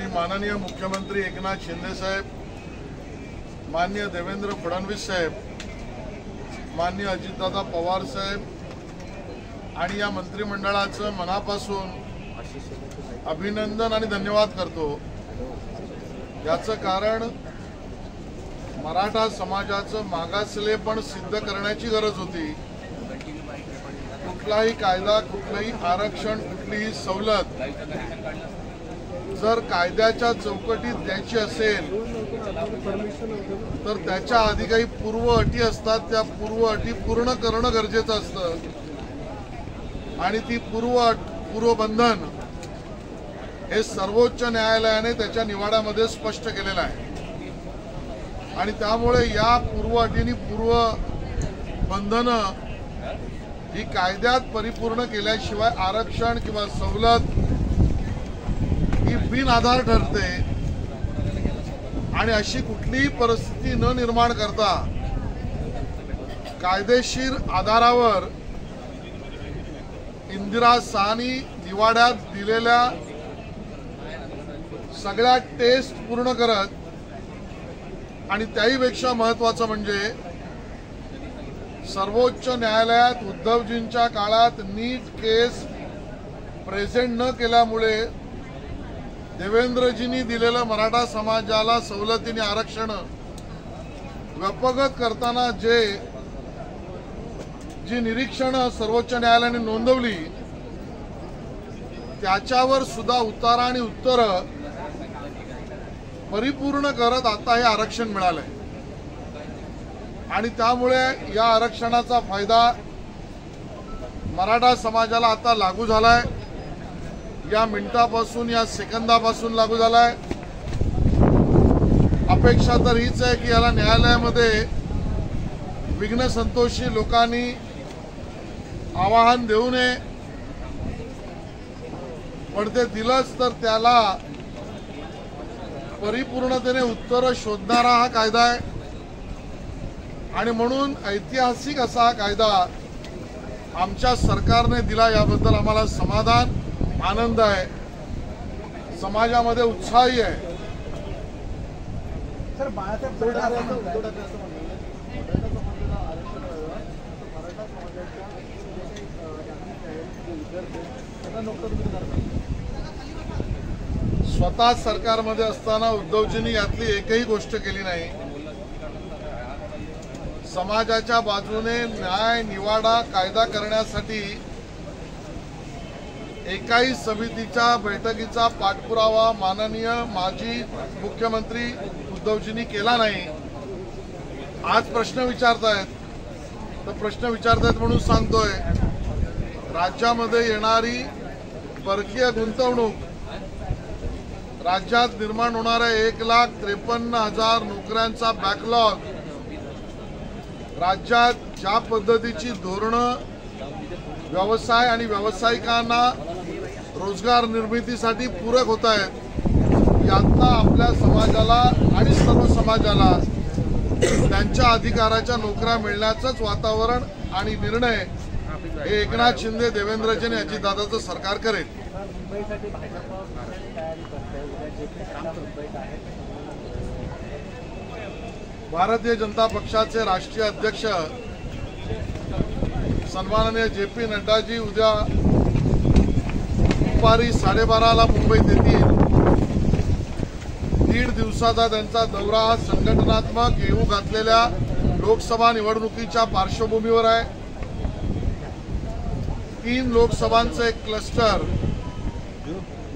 माननीय मुख्यमंत्री एकनाथ शिंदे साहेब, माननीय देवेंद्र फडणवीस साहेब, माननीय अजितदादा पवार साहेब आणि या मंत्रिमंडळाचं मनापासून अभिनंदन आणि धन्यवाद करतो। याचं कारण मराठा समाजाचं मागासलेपण सिद्ध करण्याची गरज होती। कुठलाही कायदा, कुठलंही आरक्षण, कुठलीही सवलत जर कायद्याच्या चौकटीत द्यायची असेल तर त्याच्या आधी काही पूर्व अटी असतात। त्या पूर्व अटी पूर्ण करणं गरजेचं असतं आणि ती पूर्वबंधन हे सर्वोच्च न्यायालयाने त्याच्या निवाड्यामध्ये स्पष्ट केलेलं आहे आणि त्यामुळे या पूर्व अटींनी पूर्वबंधनं ही कायद्यात परिपूर्ण केल्याशिवाय आरक्षण किंवा सवलत ही बिनआधार ठरते आणि अशी कुठलीही परिस्थिती न निर्माण करता कायदेशीर आधारावर इंदिरा साहनी निवाड्यात दिलेल्या सगळ्या टेस्ट पूर्ण करत आणि त्याहीपेक्षा महत्त्वाचं म्हणजे सर्वोच्च न्यायालयात उद्धवजींच्या काळात नीट केस प्रेझेंट न केल्यामुळे देवेंद्रजींनी दिलेलं मराठा समाजाला सवलतीने आरक्षण व्यापक करताना जी निरीक्षणं सर्वोच्च न्यायालयाने नोंदवली त्याच्यावर सुद्धा उतारा आणि उत्तर परिपूर्ण करत आता हे आरक्षण मिळालंय आणि त्यामुळे या आरक्षणाचा फायदा मराठा समाजाला आता लागू झालाय। या मिनिटापासून, या सेकंदापासून लागू झालाय। अपेक्षा तर हीच आहे की याला न्यायालयामध्ये विघ्न संतोषी लोकांनी आवाहन देऊ नये, पण ते दिलंच तर त्याला परिपूर्णतेने उत्तर शोधणारा हा कायदा आहे आणि म्हणून ऐतिहासिक असा हा कायदा आमच्या सरकारने दिला। याबद्दल आम्हाला समाधान, आनंद आहे, समाजामध्ये उत्साही आहे। स्वतः सरकारमध्ये असताना उद्धवजींनी यातली एकही गोष्ट केली नाही। समाजाच्या बाजूने न्याय, निवाडा, कायदा करण्यासाठी एकाही समितीच्या बैठकीचा पाठपुरावा माननीय माजी मुख्यमंत्री उद्धवजींनी केला नाही। आज प्रश्न विचारतायत तर प्रश्न विचारतायत म्हणून सांगतोय, राज्यामध्ये येणारी परकीय गुंतवणूक, राज्यात निर्माण होणाऱ्या 1,53,000 नोकऱ्यांचा बॅकलॉग, राज्यात ज्या पद्धतीची धोरणं व्यवसाय आणि व्यावसायिकांना रोजगार निर्मितीसाठी पूरक होत आहेत, यातनं आपल्या समाजाला आणि सर्व समाजाला त्यांच्या अधिकाराच्या नोकऱ्या मिळण्याचंच वातावरण आणि निर्णय हे एकनाथ शिंदे, देवेंद्रजी आणि अजितदादाचं सरकार करेल। भारतीय जनता पक्षाचे राष्ट्रीय अध्यक्ष सन्माननीय JP नड्डाजी उद्या दुपारी 12:30ला मुंबईत येतील। 1.5 दिवसाचा त्यांचा दौरा हा संघटनात्मक येऊ घातलेल्या लोकसभा निवडणुकीच्या पार्श्वभूमीवर आहे। 3 लोकसभांचे एक क्लस्टर,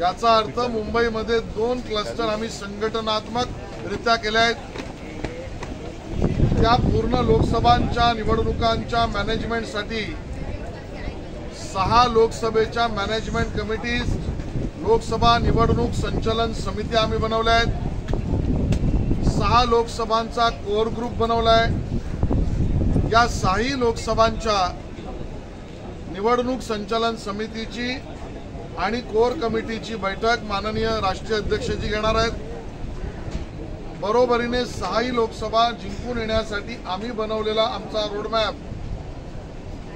याचा अर्थ मुंबईमध्ये 2 क्लस्टर आम्ही संघटनात्मकरित्या केले आहेत। त्या पूर्ण लोकसभांच्या निवडणुकांच्या मॅनेजमेंटसाठी 6 लोकसभेच्या मॅनेजमेंट कमिटीज, लोकसभा निवडणूक संचलन समिती आम्ही बनवल्या आहेत। 6 लोकसभांचा कोर ग्रुप बनवला आहे। या 6 लोकसभांच्या निवडणूक संचलन समितीची आणि कोर कमिटीची बैठक माननीय राष्ट्रीय अध्यक्षजी घेणार आहेत। बरोबरीने 6 लोकसभा जिंकून येण्यासाठी आम्ही बनवलेला आमचा रोडमॅप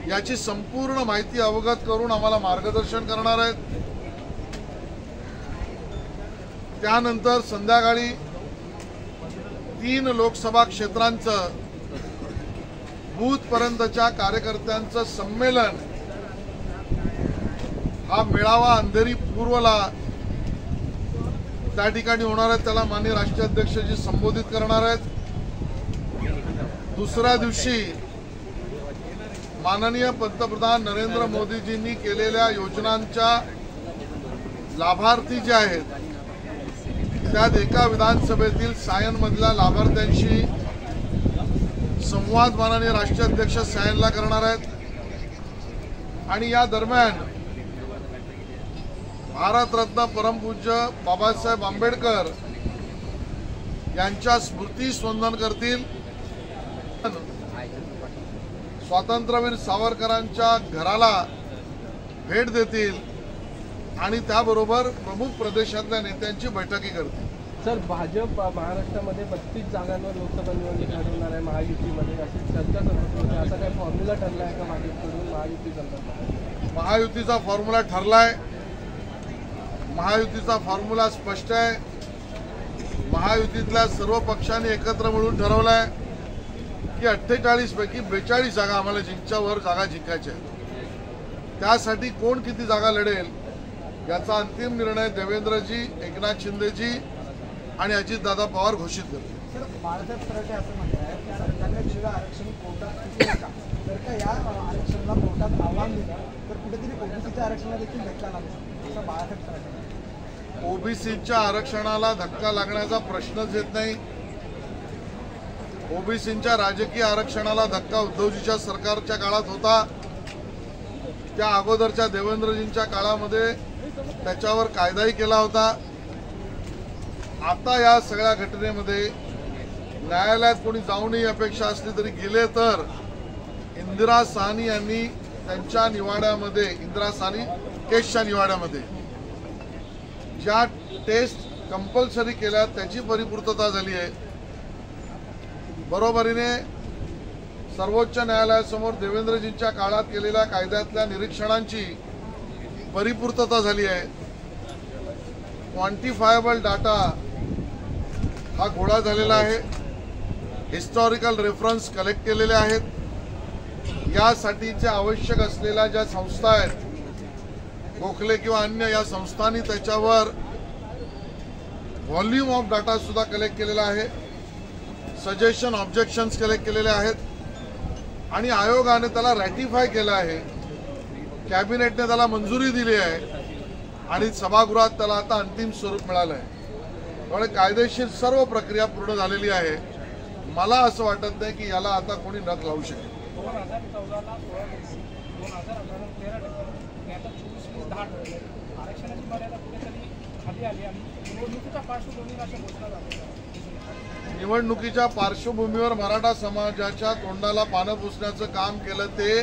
याची संपूर्ण माहिती अवगत करून आम्हाला मार्गदर्शन करणार आहेत। त्यानंतर संध्याकाळी 3 लोकसभा क्षेत्रांचं बूथपर्यंतच्या कार्यकर्त्यांचं संमेलन हा मेळावा अंधेरी पूर्वला त्या ठिकाणी होणार आहे। त्याला माननीय राष्ट्रीय अध्यक्षजी संबोधित करणार आहेत। दुसऱ्या दिवशी माननीय पंतप्रधान नरेंद्र मोदीजींनी केलेल्या योजनांच्या लाभार्थी जे आहेत त्यात एका विधानसभेतील सायनमधल्या लाभार्थ्यांशी संवाद माननीय राष्ट्रीय अध्यक्ष सायनला करणार आहेत। आणि या दरम्यान भारतरत्न परमपूज्य बाबासाहेब आंबेडकर यांच्या स्मृतीस वंदन करतील। स्वातंत्र्यवीर सावरकरांच्या घराला भेट देतील आणि त्याबरोबर प्रमुख प्रदेशातल्या नेत्यांची बैठकी करतील। सर, भाजप महाराष्ट्रामध्ये 32 जागांवर लोकसभा निवडणूक लढवणार आहे महायुतीमध्ये, अशी चर्चा सुरू आहे। असा काही फॉर्म्युला ठरला आहे का भाजपकडून महायुती करताना? महायुतीचा फॉर्म्युला ठरलाय। महायुतीचा फॉर्म्युला स्पष्ट आहे। महायुतीतल्या सर्व पक्षांनी एकत्र मिळून ठरवलंय की 48 पैकी 42 जागा आम्हाला जिंकच्यावर जागा जिंकायच्या आहेत। त्यासाठी कोण किती जागा लढेल याचा अंतिम निर्णय देवेंद्रजी, एकनाथ शिंदेजी आणि अजितदादा पवार घोषित करतील। बाळासाहेब थोरात असं म्हणतात की सरकारने दिलेलं आरक्षण कोर्टात चुकलं का? जर का या आरक्षणाला कोर्टात आव्हान दिलं तर कुठेतरी ओबीसीच्या आरक्षणाला देखील धक्का लागू शकतो, असं बाळासाहेब थोरात। ओबीसीच्या आरक्षणाला धक्का लागण्याचा प्रश्नच येत नाही। ओबीसीच्या राजकीय आरक्षणाला धक्का उद्धवजीच्या सरकारच्या काळात होता। त्या अगोदरच्या देवेंद्रजींच्या काळामध्ये त्याच्यावर कायदाही केला होता। आता या सगळ्या घटनेमध्ये न्यायालयात कोणी जाऊ नये अपेक्षा असली तरी गेले तर इंदिरा साहनी यांनी त्यांच्या निवाड्यामध्ये, इंदिरा साहनी केसच्या निवाड्यामध्ये ज्या टेस्ट कंपल्सरी केल्या त्याची परिपूर्तता झाली आहे। बरोबरीने सर्वोच्च न्यायालयासमोर देवेंद्रजींच्या काळात केलेल्या कायद्यातल्या निरीक्षणांची परिपूर्तता झाली आहे। क्वांटिफायबल डाटा हा गोळा झालेला आहे। हिस्टॉरिकल रेफरन्स कलेक्ट केलेले आहेत। यासाठीच्या आवश्यक असलेल्या ज्या संस्था आहेत, गोखले किंवा अन्य, या संस्थांनी त्याच्यावर व्हॉल्यूम ऑफ डाटा सुद्धा कलेक्ट केलेला आहे। सजेशन, ऑब्जेक्शन्स कलेक्ट केलेले आहेत आणि आयोगाने त्याला रॅटिफाय केलं आहे। कॅबिनेटने त्याला मंजुरी दिली आहे आणि सभागृहात त्याला आता अंतिम स्वरूप मिळालं आहे। त्यामुळे कायदेशीर सर्व प्रक्रिया पूर्ण झालेली आहे। मला असं वाटत नाही की याला आता कोणी नख लावू शकेल। 2014ला 2013 आरक्षणाची मर्यादा कुठेतरी खाली आली आणि निवडणुकीच्या पार्श्वभूमीवर अशा घोषणा झाल्या। निवडणुकीच्या पार्श्वभूमीवर मराठा समाजाच्या तोंडाला पानं पुसण्याचं काम केलं ते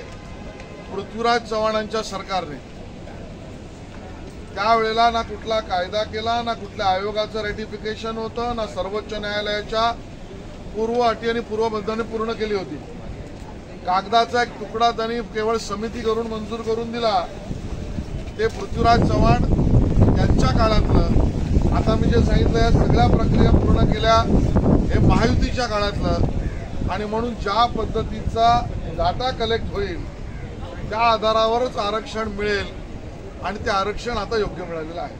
पृथ्वीराज चव्हाणांच्या सरकारने। त्यावेळेला ना कुठला कायदा केला, ना कुठल्या आयोगाचं रेटिफिकेशन होतं, ना सर्वोच्च न्यायालयाच्या पूर्व अटी आणि पूर्वबंधाने पूर्ण केली होती। कागदाचा एक तुकडा त्यांनी केवळ समिती करून मंजूर करून दिला। ते पृथ्वीराज चव्हाण यांच्या काळातलं। आता मी जे सांगितलं या सगळ्या प्रक्रिया पूर्ण केल्या हे महायुतीच्या काळातलं आणि म्हणून ज्या पद्धतीचा डाटा कलेक्ट होईल त्या आधारावरच आरक्षण मिळेल आणि ते आरक्षण आता योग्य मिळालेलं आहे।